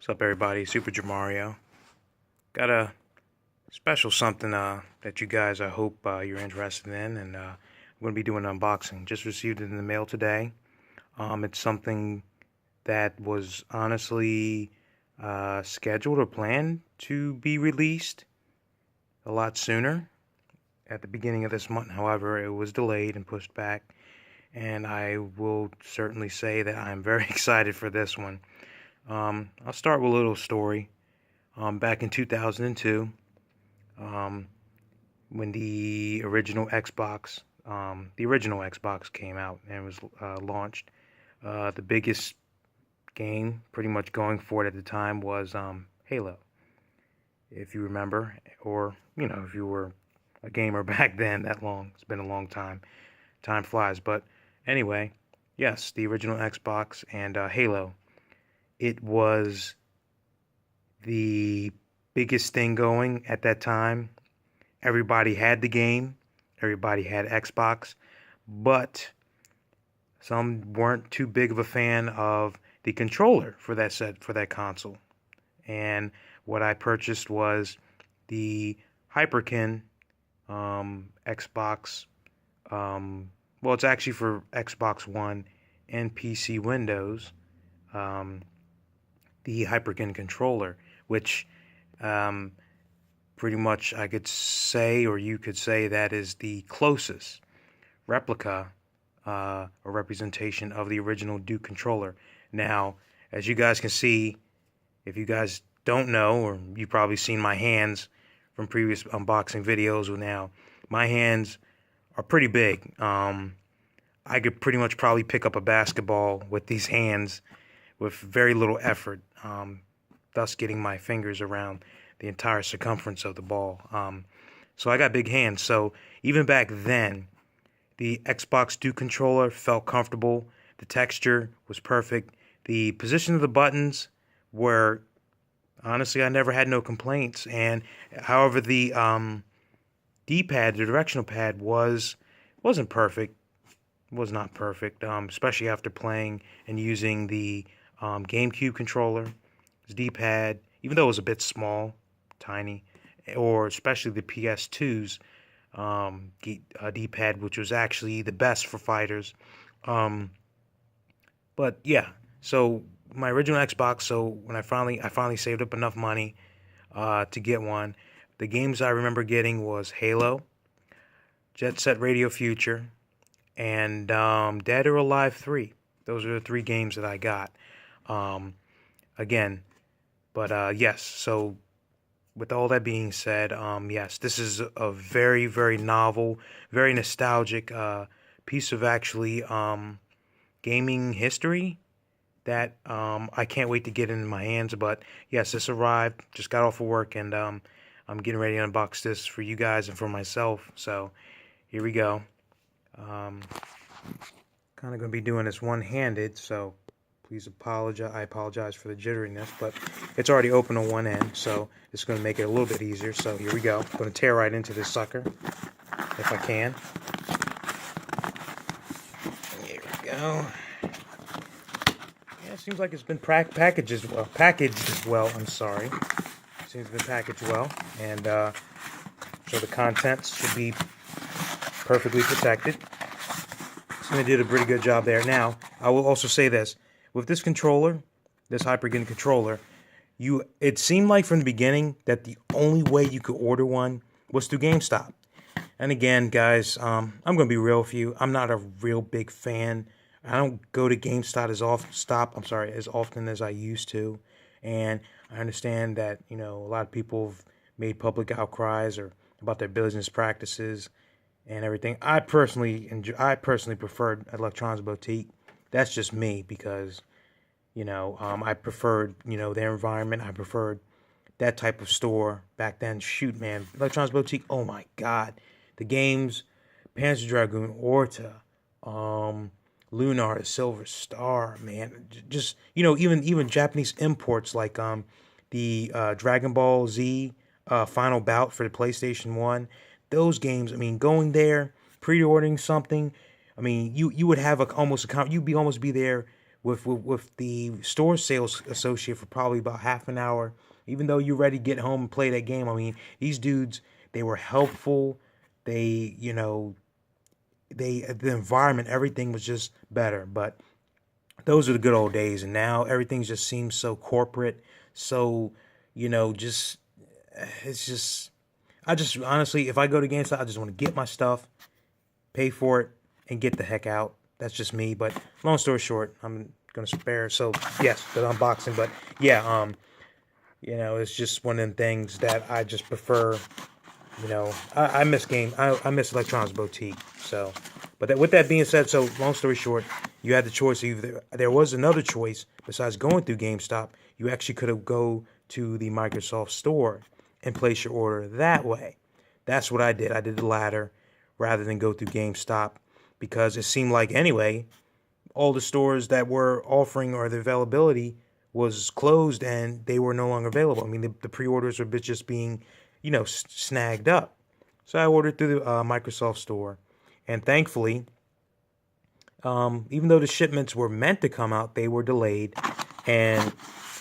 What's up, everybody? SuperJaMAalRIO. Got a special something that you guys, I hope you're interested in, and I'm going to be doing an unboxing. Just received it in the mail today. It's something that was honestly scheduled or planned to be released a lot sooner at the beginning of this month. However, it was delayed and pushed back, and I will certainly say that I'm very excited for this one. I'll start with a little story. Back in 2002, when the original Xbox came out and was launched, the biggest game pretty much going for it at the time was Halo. If you remember, or if you were a gamer back then that long. It's been a long time. Time flies. But anyway, yes, the original Xbox and Halo. It was the biggest thing going at that time. Everybody had the game. Everybody had Xbox. But some weren't too big of a fan of the controller for that console. And what I purchased was the Hyperkin Xbox. Well, it's actually for Xbox One and PC Windows. The Hyperkin controller, which pretty much I could say, or you could say, that is the closest replica or representation of the original Duke controller. Now, as you guys can see, if you guys don't know, or you've probably seen my hands from previous unboxing videos, well, now my hands are pretty big. I could pretty much probably pick up a basketball with these hands with very little effort, thus getting my fingers around the entire circumference of the ball. So I got big hands. So even back then, the Xbox Duke controller felt comfortable. The texture was perfect. The position of the buttons were, honestly, I never had no complaints. And however, the D-pad, the directional pad, wasn't perfect. Was not perfect, especially after playing and using the GameCube controller. His D-pad, even though it was a bit small, tiny, or especially the PS2's D-pad, which was actually the best for fighters. But yeah, so my original Xbox. So when I finally saved up enough money to get one, the games I remember getting was Halo, Jet Set Radio Future, and Dead or Alive 3. Those are the 3 games that I got. Again, but yes, so with all that being said, yes, this is a very, very novel, very nostalgic piece of actually gaming history that I can't wait to get in my hands. But yes, this arrived, just got off of work, and I'm getting ready to unbox this for you guys and for myself. So here we go. Kind of going to be doing this one-handed, so please apologize. I apologize for the jitteriness, but it's already open on one end, so it's going to make it a little bit easier. So here we go. I'm going to tear right into this sucker, if I can. Here we go. Yeah, it seems like it's been packaged as well. I'm sorry. Seems to have been packaged well, and so the contents should be perfectly protected. So they did a pretty good job there. Now, I will also say this. With this controller, this Hyperkin controller, it seemed like from the beginning that the only way you could order one was through GameStop. And again, guys, I'm going to be real with you. I'm not a real big fan. I don't go to GameStop as often as I used to. And I understand that, a lot of people have made public outcries about their business practices and everything. I personally preferred Electronics Boutique. That's just me because, I preferred, their environment. I preferred that type of store back then. Shoot, man, Electronics Boutique. Oh my God, the games, Panzer Dragoon, Orta, Lunar, Silver Star, man. Just even Japanese imports like the Dragon Ball Z Final Bout for the PlayStation 1. Those games, going there, pre-ordering something, you would have you'd almost be there with the store sales associate for probably about half an hour. Even though you're ready to get home and play that game, I mean, these dudes, they were helpful. They, the environment, everything was just better. But those are the good old days, and now everything just seems so corporate, so just it's just I just honestly, if I go to GameStop, I just want to get my stuff, pay for it, and get the heck out. That's just me. But long story short, I'm gonna spare. So yes, the unboxing. But yeah, it's just one of them things that I just prefer. I miss I miss Electronics Boutique. So, but with that being said, so long story short, you had the choice. Either there was another choice besides going through GameStop. You actually could have go to the Microsoft Store and place your order that way. That's what I did. I did the latter rather than go through GameStop because it seemed like anyway, all the stores that were offering or the availability was closed and they were no longer available. I mean, the pre-orders were just being, snagged up. So I ordered through the Microsoft Store. And thankfully, even though the shipments were meant to come out, they were delayed. And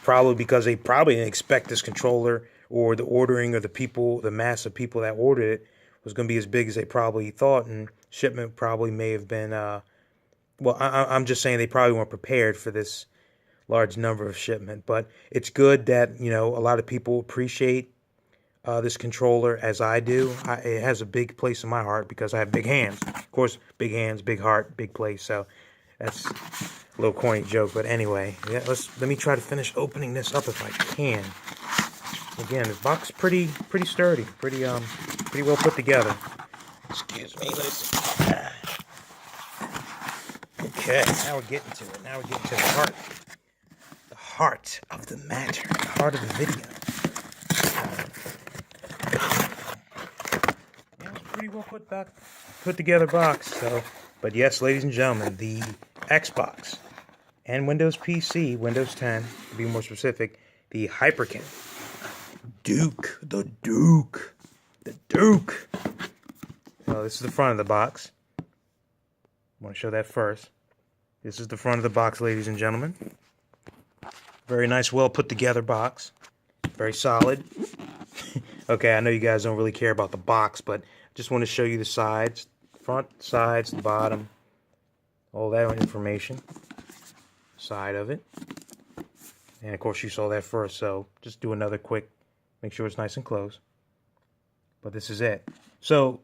probably because they probably didn't expect this controller or the ordering or the mass of people that ordered it was going to be as big as they probably thought. And shipment probably may have been, I'm just saying they probably weren't prepared for this large number of shipment. But it's good that, a lot of people appreciate this controller as I do. It has a big place in my heart because I have big hands. Of course, big hands, big heart, big place. So that's a little corny joke, but anyway, yeah. Let me try to finish opening this up if I can. Again, this box is pretty sturdy, pretty well put together. Excuse me. Okay, now we're getting to it. Now we're getting to the heart of the matter, the heart of the video. Pretty well put together box. So, but yes, ladies and gentlemen, the Xbox and Windows PC, Windows 10 to be more specific, the Hyperkin Duke, the Duke. So this is the front of the box. I want to show that first. This is the front of the box, ladies and gentlemen. Very nice, well put together box. Very solid. Okay, I know you guys don't really care about the box, but just want to show you the sides, front, sides, the bottom, all that information, side of it. And of course you saw that first, so just do another quick, make sure it's nice and close. But this is it. So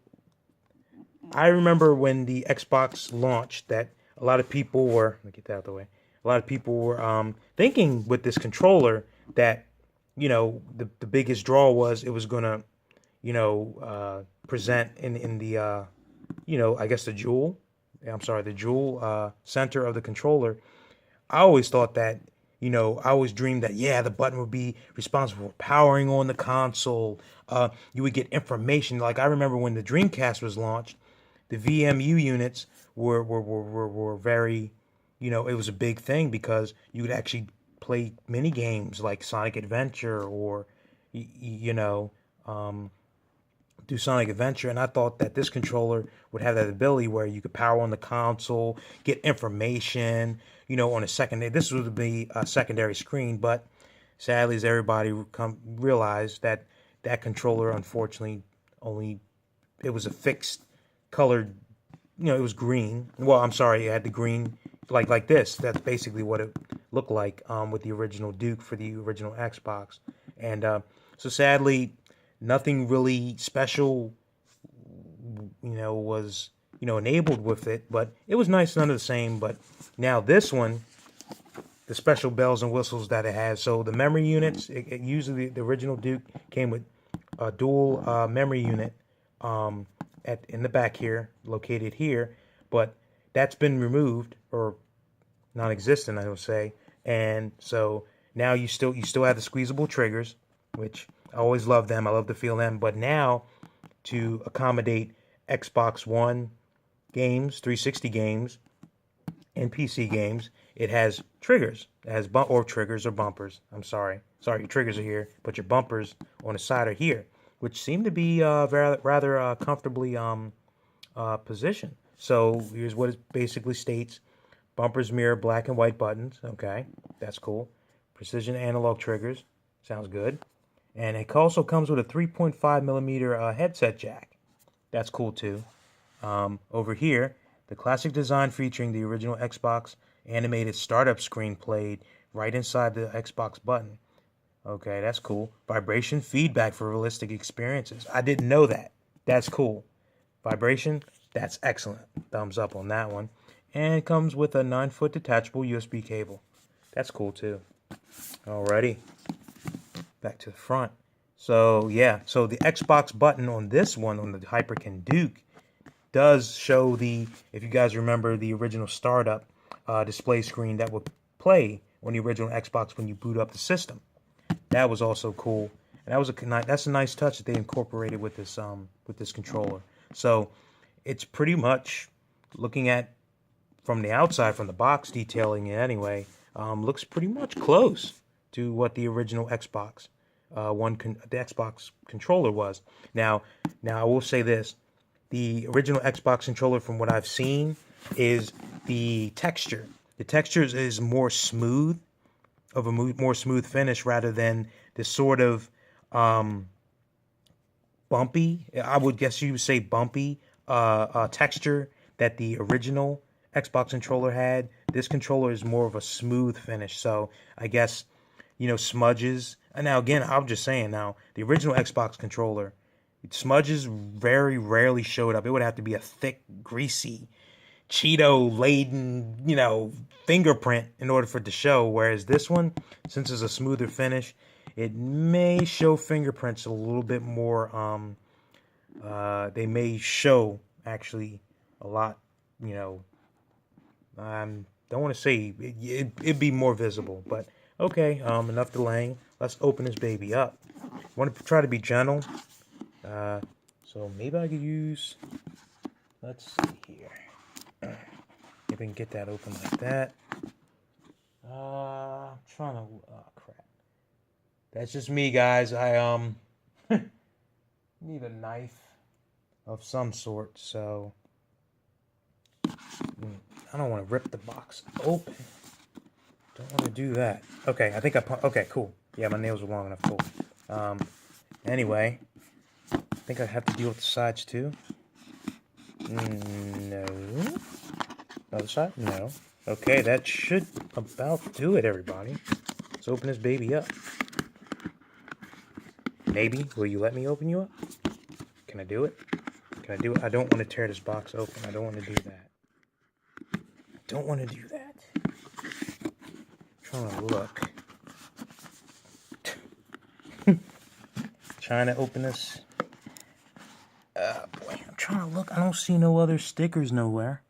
I remember when the Xbox launched that a lot of people were, let me get that out of the way, a lot of people were thinking with this controller that, the biggest draw was it was going to, present in the, I guess the jewel center of the controller. I always thought that, I always dreamed that, the button would be responsible for powering on the console. You would get information. Like I remember when the Dreamcast was launched, the VMU units were very, it was a big thing because you would actually play mini games like Sonic Adventure or, do Sonic Adventure, and I thought that this controller would have that ability where you could power on the console, get information, on a secondary. This would be a secondary screen, but sadly, as everybody realized that controller, unfortunately, it was a fixed colored, it was green. Well, I'm sorry, it had the green like this. That's basically what it looked like with the original Duke for the original Xbox, and so sadly, nothing really special, was, enabled with it, but it was nice, none of the same. But now this one, the special bells and whistles that it has. So the memory units, it usually the original Duke came with a dual memory unit in the back here, located here, but that's been removed or non-existent, I would say. And so now you still have the squeezable triggers, which I always love them. I love to feel them. But now, to accommodate Xbox One games, 360 games, and PC games, it has triggers. It has triggers or bumpers. I'm sorry. Sorry, your triggers are here, but your bumpers on the side are here, which seem to be rather comfortably positioned. So here's what it basically states. Bumpers mirror black and white buttons. Okay, that's cool. Precision analog triggers. Sounds good. And it also comes with a 3.5 millimeter headset jack. That's cool too. Over here, the classic design featuring the original Xbox animated startup screen played right inside the Xbox button. Okay, that's cool. Vibration feedback for realistic experiences. I didn't know that. That's cool. Vibration, that's excellent. Thumbs up on that one. And it comes with a 9-foot detachable USB cable. That's cool too. Alrighty. Back to the front. So yeah, so the Xbox button on this one, on the Hyperkin Duke, does show the, if you guys remember, the original startup display screen that would play on the original Xbox when you boot up the system. That was also cool, and that's a nice touch that they incorporated with this controller. So it's pretty much, looking at from the outside, from the box detailing it anyway, looks pretty much close to what the original Xbox the Xbox controller was. Now I will say this: the original Xbox controller, from what I've seen, is the texture. The texture is more smooth, of a more smooth finish, rather than this sort of bumpy, I would guess you would say bumpy texture that the original Xbox controller had. This controller is more of a smooth finish. So I guess, smudges. And now again, I'm just saying, now the original Xbox controller, smudges very rarely showed up. It would have to be a thick, greasy, Cheeto-laden, fingerprint in order for it to show. Whereas this one, since it's a smoother finish, it may show fingerprints a little bit more. They may show actually a lot. Don't want to say it'd be more visible, but okay. Enough delaying. Let's open this baby up. Want to try to be gentle. So maybe I could use. Let's see here. If we can get that open like that. I'm trying to. Oh crap. That's just me, guys. I need a knife of some sort. So I don't want to rip the box open. Don't want to do that. Okay, I think okay, cool. Yeah, my nails are long enough. Cool. Anyway, I think I have to deal with the sides too. No. Other side? No. Okay, that should about do it, everybody. Let's open this baby up. Maybe. Will you let me open you up? Can I do it? Can I do it? I don't want to tear this box open. I don't want to do that. Don't want to do that. I'm trying to look. Trying to open this. Boy, I'm trying to look. I don't see no other stickers nowhere.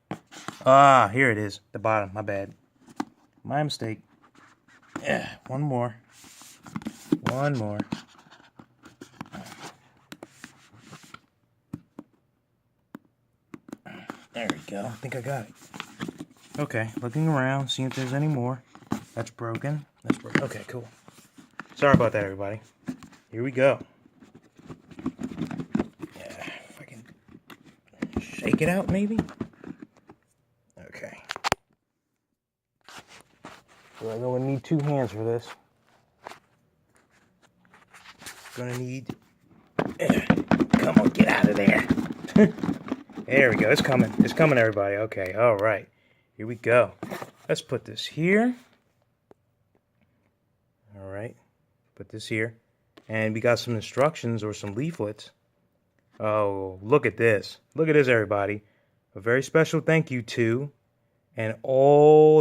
Ah, here it is. The bottom. My bad. My mistake. Yeah, one more. One more. There we go. I think I got it. Okay, looking around, seeing if there's any more. That's broken. That's broken. Okay, cool. Sorry about that, everybody. Here we go. Yeah, if I can shake it out, maybe? Okay. So I'm going to need 2 hands for this. Gonna need... Come on, get out of there. There we go. It's coming. It's coming, everybody. Okay, all right. Here we go. Let's put this here. All right. Put this here. And we got some instructions or some leaflets. Oh, look at this. Look at this, everybody. A very special thank you to, and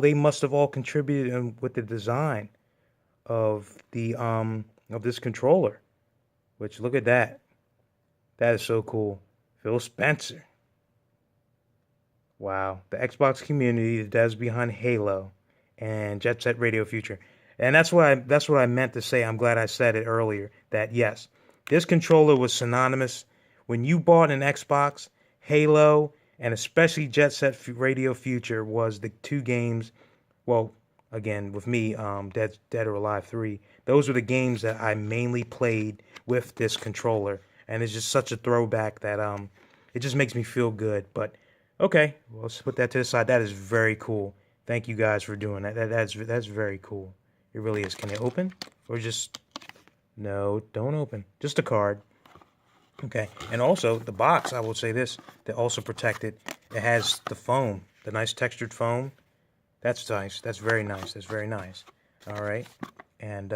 they must have all contributed with the design of the of this controller. Which, look at that. That is so cool. Phil Spencer. Wow. The Xbox community, the devs behind Halo and Jet Set Radio Future. And that's what I meant to say. I'm glad I said it earlier. That yes, this controller was synonymous. When you bought an Xbox, Halo, and especially Jet Set Radio Future was the 2 games. Well, again, with me, Dead or Alive 3. Those were the games that I mainly played with this controller. And it's just such a throwback that it just makes me feel good. But okay, well, let's put that to the side. That is very cool. thank you guys for doing that. That's very cool. It really is. Can it open? Or just... No, don't open. Just a card. Okay. And also, the box, I will say this, they're also protected. It has the foam, the nice textured foam. That's nice. That's very nice. That's very nice. All right. And,